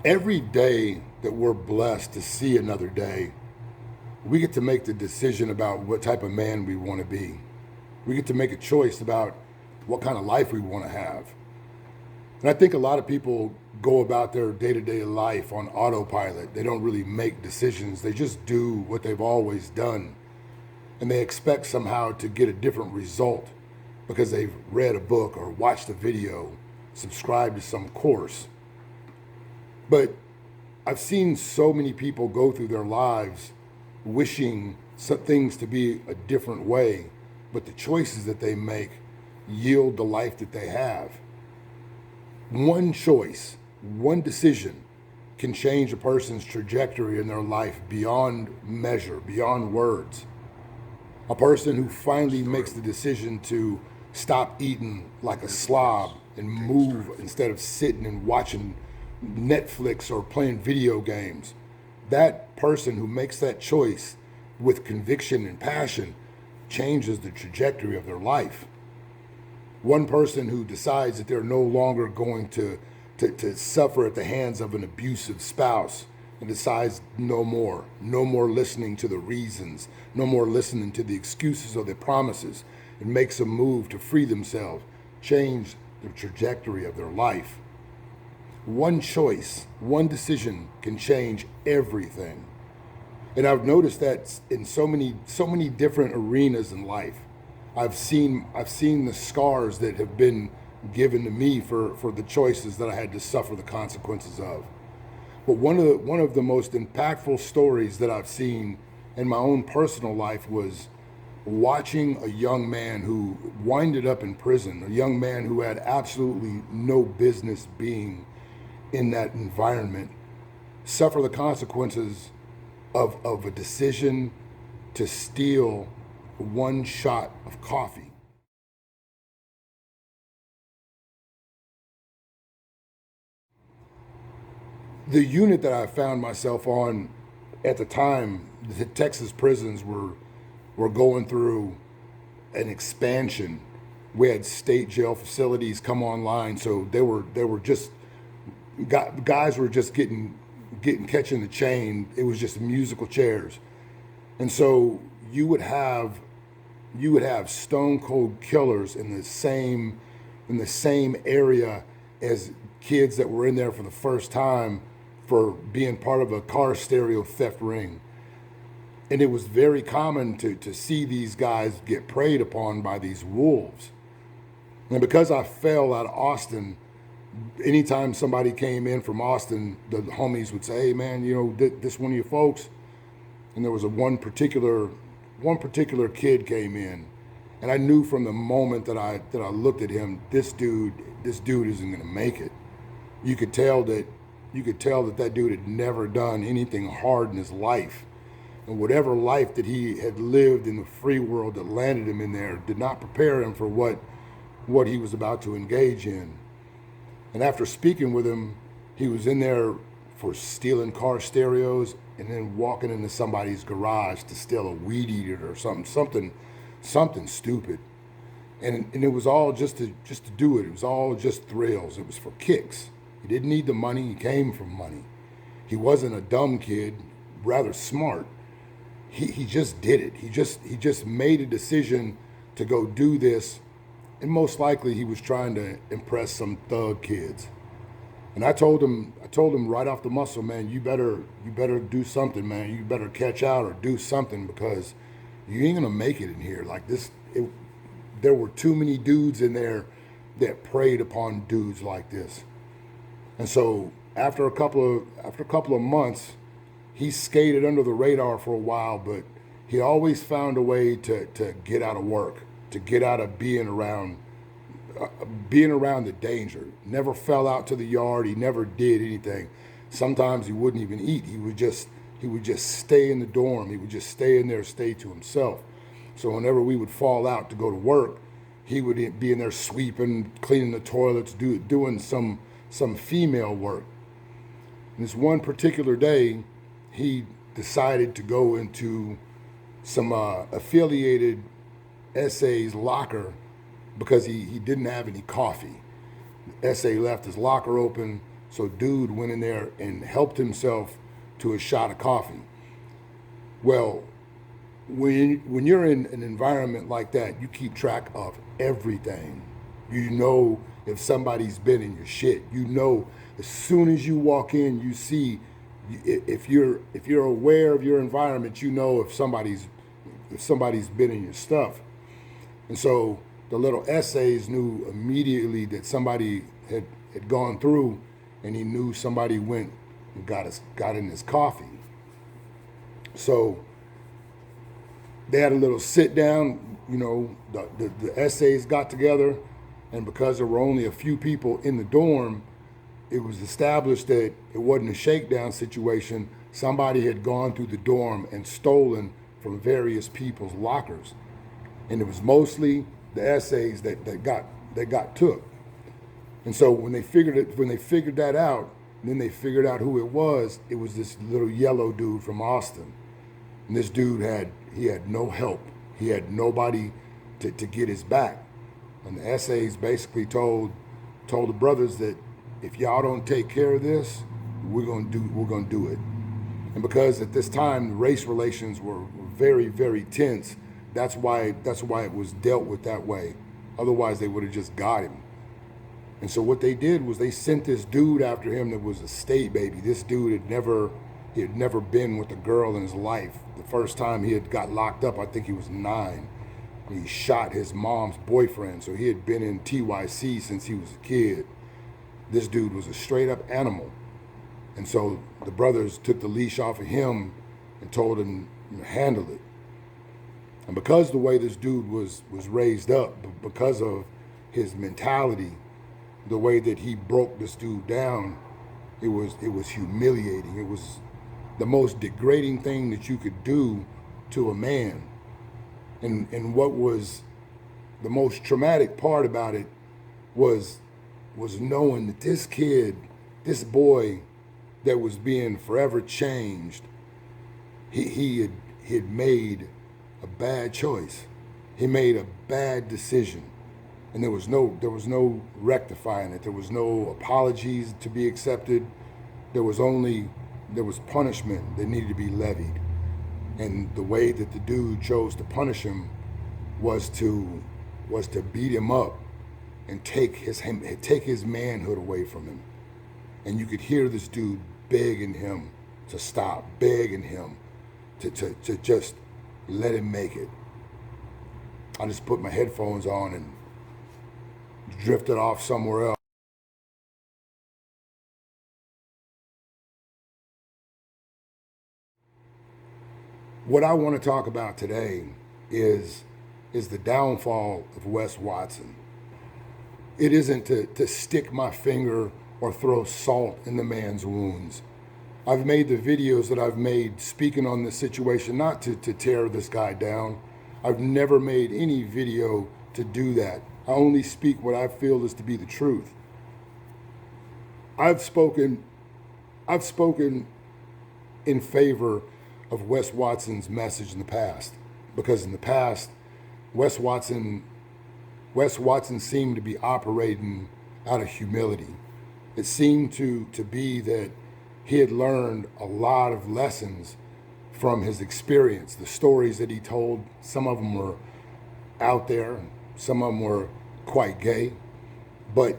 Every day that we're blessed to see another day, we get to make the decision about what type of man we want to be. We get to make a choice about what kind of life we want to have. And I think a lot of people go about their day to day life on autopilot. They don't really make decisions, they just do what they've always done. And they expect somehow to get a different result because they've read a book or watched a video, subscribed to some course. But I've seen so many people go through their lives wishing some things to be a different way, but the choices that they make yield the life that they have. One choice, one decision can change a person's trajectory in their life beyond measure, beyond words. A person who finally makes the decision to stop eating like a slob and move instead of sitting and watching Netflix or playing video games. That person who makes that choice with conviction and passion changes the trajectory of their life. One person who decides that they're no longer going to suffer at the hands of an abusive spouse and decides no more listening to the reasons, no more listening to the excuses or the promises, and makes a move to free themselves, change the trajectory of their life. One choice, one decision can change everything. And I've noticed that in so many different arenas in life. I've seen the scars that have been given to me for the choices that I had to suffer the consequences of. But one of the most impactful stories that I've seen in my own personal life was watching a young man who winded up in prison, a young man who had absolutely no business being in that environment, suffer the consequences of a decision to steal one shot of coffee. The unit that I found myself on at the time, the Texas prisons were going through an expansion. We had state jail facilities come online, so they were just guys were just getting catching the chain. It was just musical chairs, and so you would have stone cold killers in the same area as kids that were in there for the first time for being part of a car stereo theft ring. And it was very common to see these guys get preyed upon by these wolves. And because I fell out of Austin, anytime somebody came in from Austin, the homies would say, "Hey man, this one of your folks." And there was one particular kid came in, and I knew from the moment that I looked at him, this dude isn't going to make it. You could tell that dude had never done anything hard in his life, and whatever life that he had lived in the free world that landed him in there did not prepare him for what he was about to engage in. And after speaking with him, he was in there for stealing car stereos and then walking into somebody's garage to steal a weed eater or something stupid. And it was all just to do it. It was all just thrills. It was for kicks. He didn't need the money. He came from money. He wasn't a dumb kid, rather smart. He just did it. He just made a decision to go do this, and most likely he was trying to impress some thug kids. And I told him right off the muscle, man, you better do something, man. You better catch out or do something because you ain't gonna make it in here like this. There were too many dudes in there that preyed upon dudes like this. And so after a couple of months, he skated under the radar for a while, but he always found a way to get out of work, to get out of being around the danger. Never fell out to the yard. He never did anything. Sometimes he wouldn't even eat. He would just stay in the dorm. He would just stay in there, stay to himself. So whenever we would fall out to go to work, he would be in there sweeping, cleaning the toilets, doing some female work. And this one particular day, he decided to go into some affiliated SA's locker because he didn't have any coffee. SA left his locker open, So dude went in there and helped himself to a shot of coffee. Well, when you're in an environment like that, you keep track of everything. You know if somebody's been in your shit. You know as soon as you walk in, you see if you're aware of your environment, you know if somebody's been in your stuff. And so the little essays knew immediately that somebody had gone through, and he knew somebody went and got in his coffee. So they had a little sit down, the essays got together, and because there were only a few people in the dorm, it was established that it wasn't a shakedown situation. Somebody had gone through the dorm and stolen from various people's lockers. And it was mostly the essays that got took. And so when they figured that out, and then they figured out who it was this little yellow dude from Austin. And this dude had no help. He had nobody to get his back. And the essays basically told the brothers that if y'all don't take care of this, we're gonna do it. And because at this time the race relations were very, very tense, that's why it was dealt with that way. Otherwise they would have just got him. And so what they did was they sent this dude after him that was a state baby. This dude had never been with a girl in his life. The first time he had got locked up, I think he was 9. He shot his mom's boyfriend, so he had been in TYC since he was a kid. This dude was a straight up animal. And so the brothers took the leash off of him and told him to handle it. And because the way this dude was raised up, because of his mentality, the way that he broke this dude down, it was humiliating. It was the most degrading thing that you could do to a man. And what was the most traumatic part about it was knowing that this kid, this boy that was being forever changed, he had made a bad choice. He made a bad decision. And there was no rectifying it. There was no apologies to be accepted. There was punishment that needed to be levied. And the way that the dude chose to punish him was to beat him up and take his manhood away from him. And you could hear this dude begging him to stop, begging him to just let him make it. I just put my headphones on and drifted off somewhere else. What I want to talk about today is the downfall of Wes Watson. It isn't to stick my finger or throw salt in the man's wounds. I've made the videos that I've made speaking on this situation, not to tear this guy down. I've never made any video to do that. I only speak what I feel is to be the truth. I've spoken in favor of Wes Watson's message in the past, because in the past, Wes Watson seemed to be operating out of humility. It seemed to be that he had learned a lot of lessons from his experience. The stories that he told, some of them were out there, some of them were quite gay, but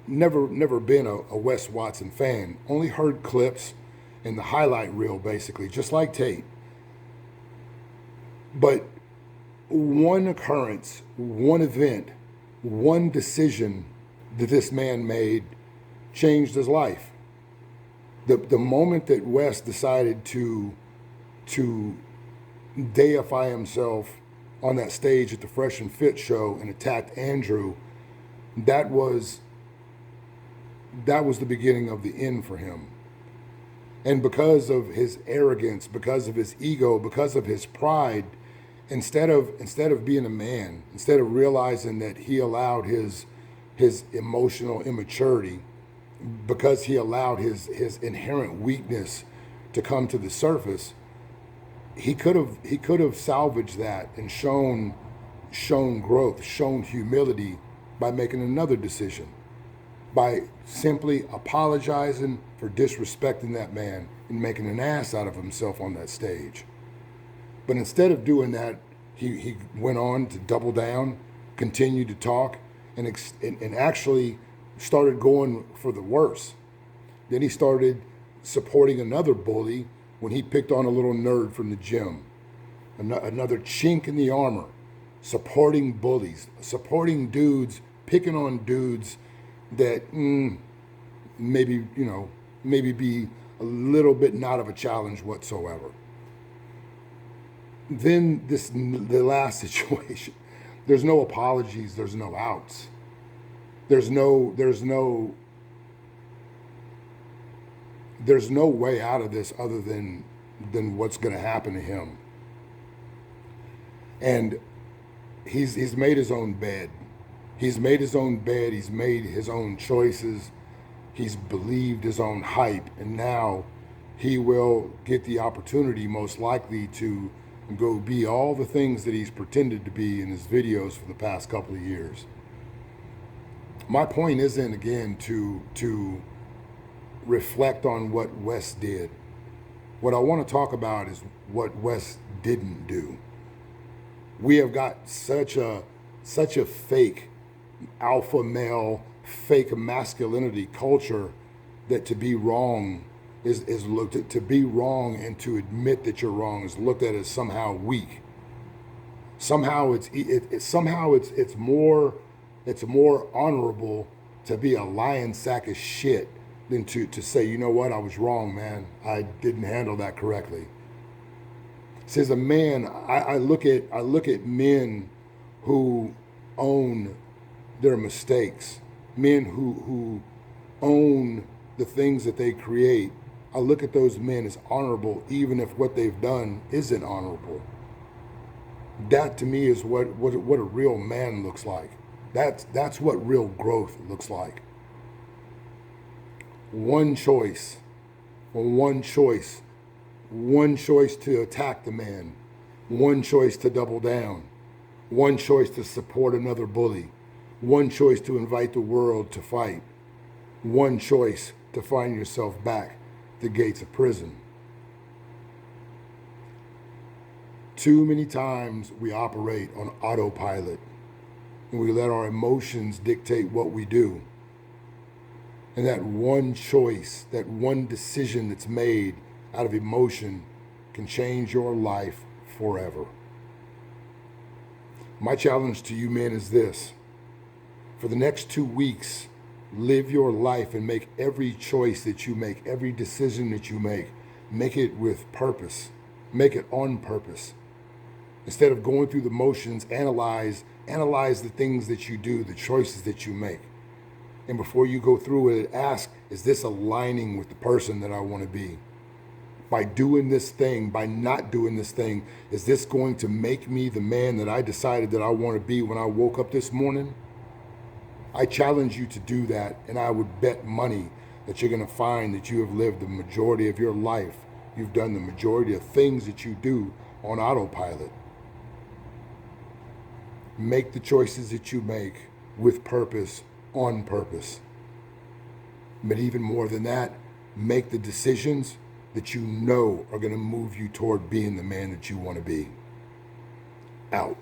never been a Wes Watson fan. Only heard clips in the highlight reel, basically, just like Tate. But one occurrence, one event, one decision that this man made changed his life. The moment that Wes decided to deify himself on that stage at the Fresh and Fit show and attacked Andrew, that was the beginning of the end for him. And because of his arrogance, because of his ego, because of his pride, instead of being a man, instead of realizing that he allowed his emotional immaturity, because he allowed his inherent weakness to come to the surface, he could have salvaged that and shown growth, shown humility by making another decision. by simply apologizing for disrespecting that man and making an ass out of himself on that stage. But instead of doing that, he went on to double down, continued to talk, and actually started going for the worse. Then he started supporting another bully when he picked on a little nerd from the gym. Another chink in the armor, supporting bullies, supporting dudes, picking on dudes that maybe be a little bit not of a challenge whatsoever. Then the last situation, there's no apologies, there's no outs. There's no way out of this other than what's going to happen to him. And he's made his own bed. He's made his own bed. He's made his own choices. He's believed his own hype. And now he will get the opportunity, most likely, to go be all the things that he's pretended to be in his videos for the past couple of years. My point isn't, again, to reflect on what Wes did. What I want to talk about is what Wes didn't do. We have got such a fake alpha male, fake masculinity culture that to be wrong is looked at, to be wrong and to admit that you're wrong is looked at as somehow weak. Somehow it's more honorable to be a lying sack of shit than to say, you know what, I was wrong, man. I didn't handle that correctly. See, as a man, I look at men who own their mistakes, men who own the things that they create. I look at those men as honorable, even if what they've done isn't honorable. That to me is what a real man looks like. That's what real growth looks like. One choice to attack the man, one choice to double down, one choice to support another bully, one choice to invite the world to fight, one choice to find yourself back at the gates of prison. Too many times we operate on autopilot and we let our emotions dictate what we do. And that one choice, that one decision that's made out of emotion can change your life forever. My challenge to you men is this. For the next 2 weeks, live your life and make every choice that you make, every decision that you make it with purpose. Make it on purpose. Instead of going through the motions, analyze the things that you do, the choices that you make. And before you go through it, ask, is this aligning with the person that I want to be? By doing this thing, by not doing this thing, is this going to make me the man that I decided that I want to be when I woke up this morning? I challenge you to do that, and I would bet money that you're going to find that you have lived the majority of your life. You've done the majority of things that you do on autopilot. Make the choices that you make with purpose, on purpose. But even more than that, make the decisions that you know are going to move you toward being the man that you want to be. Out.